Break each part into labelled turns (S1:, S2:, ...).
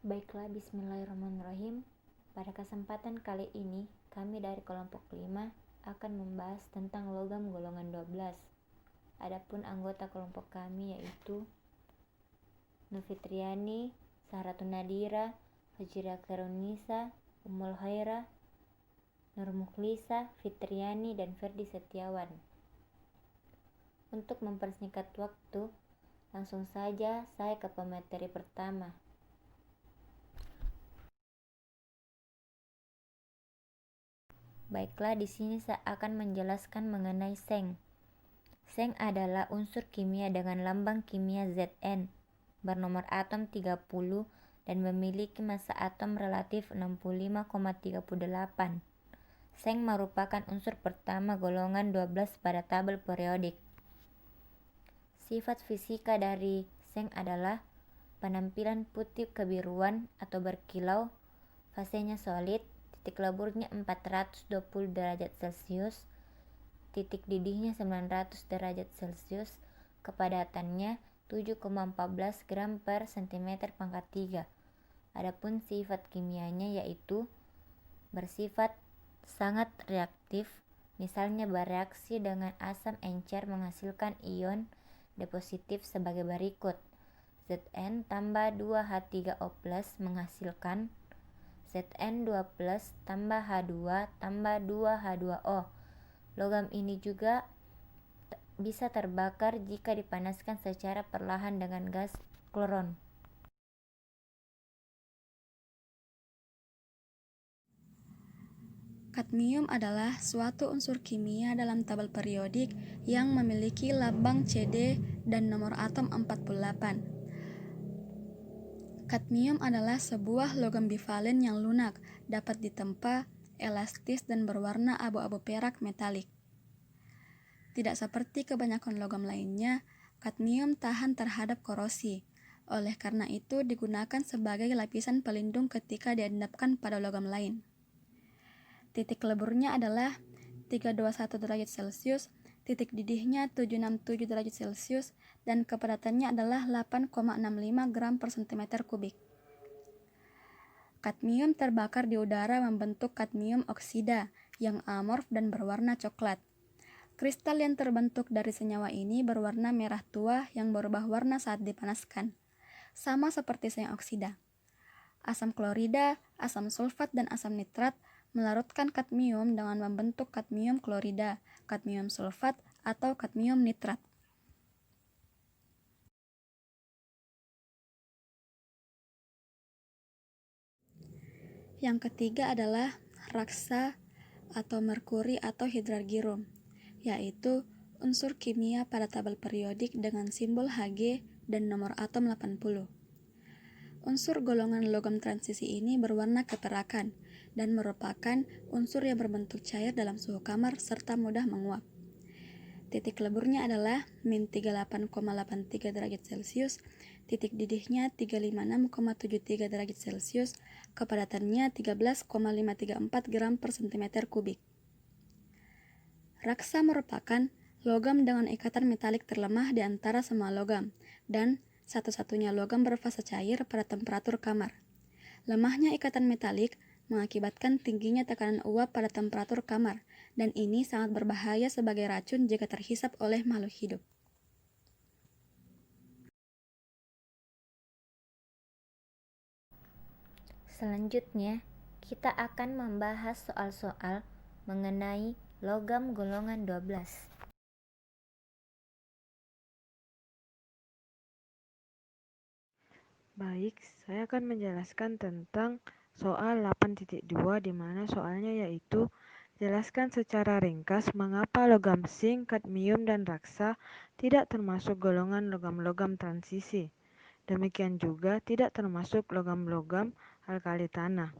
S1: Baiklah, bismillahirrahmanirrahim. Pada kesempatan kali ini, kami dari kelompok 5 akan membahas tentang logam golongan 12. Adapun anggota kelompok kami yaitu Nufitriani, Saharatun Nadira, Fajira Khairunisa, Ummul Khaira, Nur Mukhlisa, Fitriani, dan Ferdi Setiawan. Untuk mempersingkat waktu, langsung saja saya ke pemateri pertama. Baiklah, di sini saya akan menjelaskan mengenai seng. Seng adalah unsur kimia dengan lambang kimia Zn, bernomor atom 30 dan memiliki massa atom relatif 65,38. Seng merupakan unsur pertama golongan 12 pada tabel periodik. Sifat fisika dari seng adalah penampilan putih kebiruan atau berkilau, fasenya solid, titik leburnya 420 derajat Celcius, titik didihnya 900 derajat Celcius, kepadatannya 7,14 gram per cm pangkat 3. Adapun sifat kimianya yaitu bersifat sangat reaktif, misalnya bereaksi dengan asam encer menghasilkan ion depositif sebagai berikut. Zn tambah 2H3O+ menghasilkan Zn2+ tambah H2 tambah 2H2O. Logam ini juga bisa terbakar jika dipanaskan secara perlahan dengan gas kloron.
S2: Kadmium adalah suatu unsur kimia dalam tabel periodik yang memiliki lambang Cd dan nomor atom 48. Kadmium adalah sebuah logam bivalen yang lunak, dapat ditempa, elastis, dan berwarna abu-abu perak metalik. Tidak seperti kebanyakan logam lainnya, kadmium tahan terhadap korosi. Oleh karena itu digunakan sebagai lapisan pelindung ketika dihadapkan pada logam lain. Titik leburnya adalah 321 derajat Celcius, titik didihnya 767 derajat Celcius, dan kepadatannya adalah 8,65 gram per cm kubik. Kadmium terbakar di udara membentuk kadmium oksida yang amorf dan berwarna coklat. Kristal yang terbentuk dari senyawa ini berwarna merah tua yang berubah warna saat dipanaskan, sama seperti seng oksida. Asam klorida, asam sulfat, dan asam nitrat melarutkan kadmium dengan membentuk kadmium klorida, kadmium sulfat, atau kadmium nitrat. Yang ketiga adalah raksa atau merkuri atau hidrargyrum, yaitu unsur kimia pada tabel periodik dengan simbol Hg dan nomor atom 80. Unsur golongan logam transisi ini berwarna keperakan dan merupakan unsur yang berbentuk cair dalam suhu kamar serta mudah menguap. Titik leburnya adalah min 38,83 derajat Celcius, titik didihnya 356,73 derajat Celcius, kepadatannya 13,534 gram per cm kubik. Raksa merupakan logam dengan ikatan metalik terlemah di antara semua logam, dan satu-satunya logam berfasa cair pada temperatur kamar. Lemahnya ikatan metalik mengakibatkan tingginya tekanan uap pada temperatur kamar, dan ini sangat berbahaya sebagai racun jika terhisap oleh makhluk hidup.
S1: Selanjutnya, kita akan membahas soal-soal mengenai logam golongan 12.
S3: Baik, saya akan menjelaskan tentang soal 8.2 di mana soalnya yaitu jelaskan secara ringkas mengapa logam zinc, kadmium, dan raksa tidak termasuk golongan logam-logam transisi. Demikian juga tidak termasuk logam-logam alkali tanah.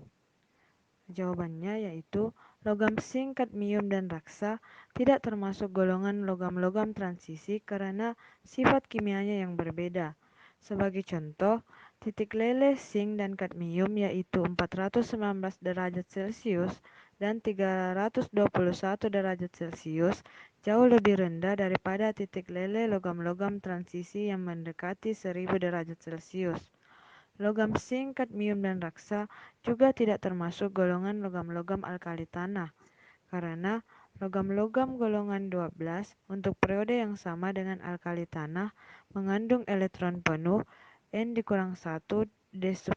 S3: Jawabannya yaitu logam zinc, kadmium, dan raksa tidak termasuk golongan logam-logam transisi karena sifat kimianya yang berbeda. Sebagai contoh, titik leleh zinc dan kadmium yaitu 419 derajat Celcius dan 321 derajat Celcius jauh lebih rendah daripada titik leleh logam-logam transisi yang mendekati 1000 derajat Celcius. Logam sing, kadmium, dan raksa juga tidak termasuk golongan logam-logam alkali tanah, karena logam-logam golongan 12 untuk periode yang sama dengan alkali tanah mengandung elektron penuh N-1 D10,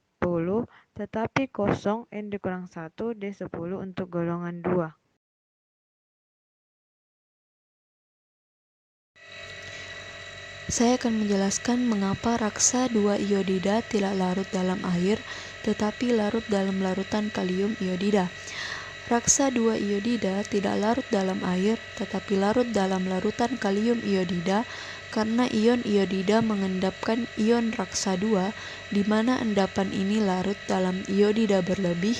S3: tetapi kosong N-1 D10 untuk golongan 2.
S2: Saya akan menjelaskan mengapa raksa 2 iodida tidak larut dalam air, tetapi larut dalam larutan kalium iodida. Raksa 2 iodida tidak larut dalam air, tetapi larut dalam larutan kalium iodida karena ion iodida mengendapkan ion raksa 2, di mana endapan ini larut dalam iodida berlebih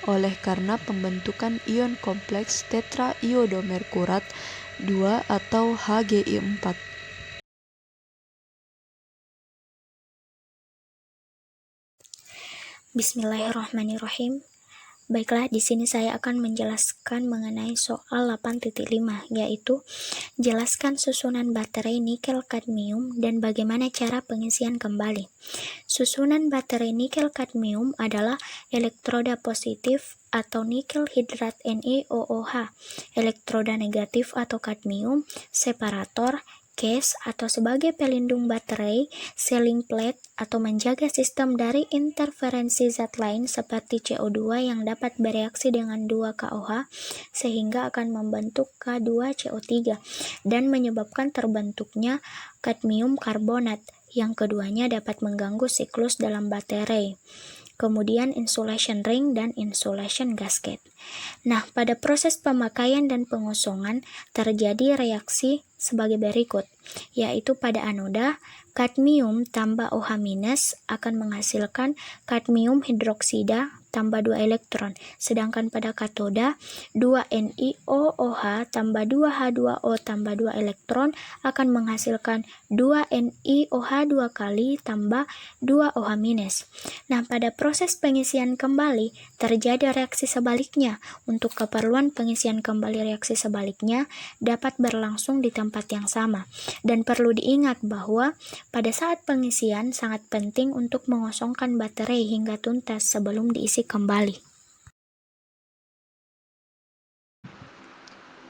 S2: oleh karena pembentukan ion kompleks tetraiodomerkurat 2 atau HGI4.
S4: Bismillahirrahmanirrahim. Baiklah, di sini saya akan menjelaskan mengenai soal 8.5, yaitu jelaskan susunan baterai nikel kadmium dan bagaimana cara pengisian kembali. Susunan baterai nikel kadmium adalah elektroda positif atau nikel hidrat NiOOH, elektroda negatif atau kadmium, separator, case atau sebagai pelindung baterai, sealing plate atau menjaga sistem dari interferensi zat lain seperti CO2 yang dapat bereaksi dengan 2KOH sehingga akan membentuk K2CO3 dan menyebabkan terbentuknya kadmium karbonat, yang keduanya dapat mengganggu siklus dalam baterai. Kemudian insulation ring dan insulation gasket. Nah, pada proses pemakaian dan pengosongan terjadi reaksi sebagai berikut, yaitu pada anoda, kadmium tambah OH- akan menghasilkan kadmium hidroksida tambah 2 elektron, sedangkan pada katoda 2NiOOH tambah 2H2O tambah 2 elektron akan menghasilkan 2NiOH 2 kali tambah 2 OH-. Nah, pada proses pengisian kembali terjadi reaksi sebaliknya. Untuk keperluan pengisian kembali reaksi sebaliknya dapat berlangsung di tempat yang sama. Dan perlu diingat bahwa pada saat pengisian sangat penting untuk mengosongkan baterai hingga tuntas sebelum diisi kembali.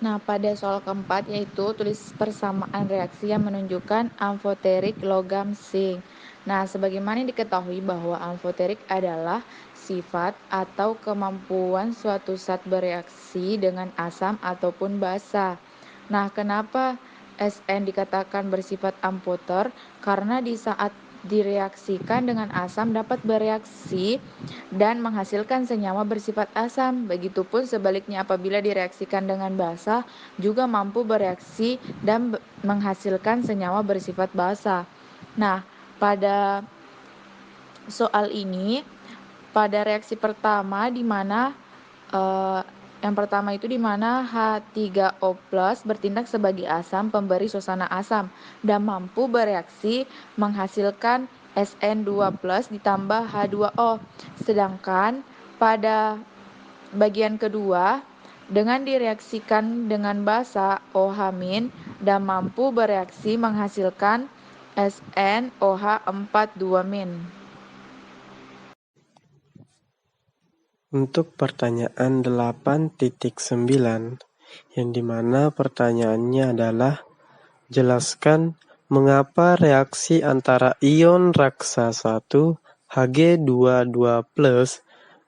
S5: Nah, pada soal keempat yaitu tulis persamaan reaksi yang menunjukkan amfoterik logam zinc. Nah, sebagaimana diketahui bahwa amfoterik adalah sifat atau kemampuan suatu zat bereaksi dengan asam ataupun basa. Nah, kenapa Sn dikatakan bersifat amfoter? Karena di saat direaksikan dengan asam dapat bereaksi dan menghasilkan senyawa bersifat asam. Begitupun sebaliknya apabila direaksikan dengan basa juga mampu bereaksi dan menghasilkan senyawa bersifat basa. Nah, pada soal ini pada reaksi pertama di mana yang pertama itu di mana H3O+ bertindak sebagai asam pemberi suasana asam dan mampu bereaksi menghasilkan SN2+ ditambah H2O. Sedangkan pada bagian kedua dengan direaksikan dengan basa OH- dan mampu bereaksi menghasilkan SnOH42-.
S6: Untuk pertanyaan 8.9, yang dimana pertanyaannya adalah jelaskan mengapa reaksi antara ion raksa 1 Hg22+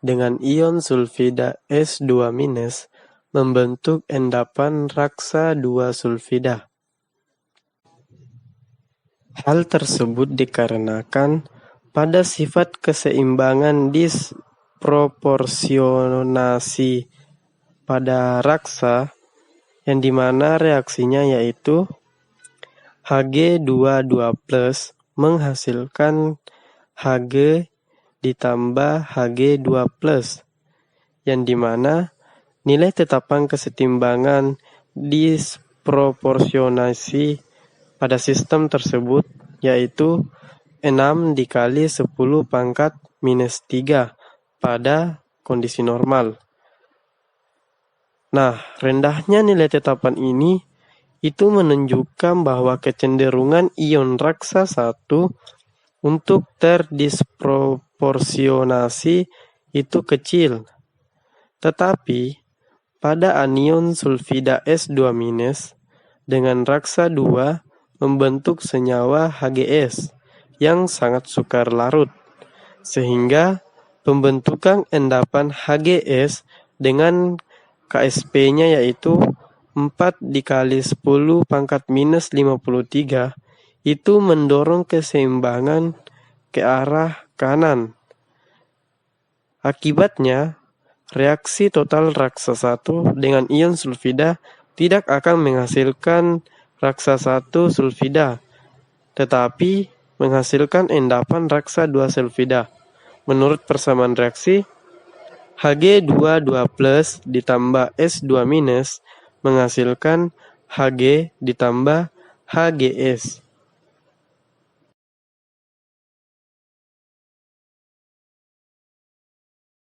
S6: dengan ion sulfida S2- membentuk endapan raksa 2 sulfida. Hal tersebut dikarenakan pada sifat keseimbangan disproporsionasi pada raksa, yang dimana reaksinya yaitu Hg22+ menghasilkan Hg ditambah Hg2+, yang dimana nilai tetapan kesetimbangan disproporsionasi pada sistem tersebut yaitu 6 dikali 10⁻³ pada kondisi normal. Nah, rendahnya nilai tetapan ini itu menunjukkan bahwa kecenderungan ion raksa 1 untuk terdisproporsi proporsionasi itu kecil. Tetapi pada anion sulfida S2- dengan raksa 2 membentuk senyawa HGS yang sangat sukar larut, sehingga pembentukan endapan HGS dengan KSP-nya yaitu 4 dikali 10⁻⁻53 itu mendorong keseimbangan ke arah kanan. Akibatnya, reaksi total raksa 1 dengan ion sulfida tidak akan menghasilkan raksa 1 sulfida, tetapi menghasilkan endapan raksa 2 sulfida. Menurut persamaan reaksi, Hg22+ ditambah S2- menghasilkan Hg ditambah HGS.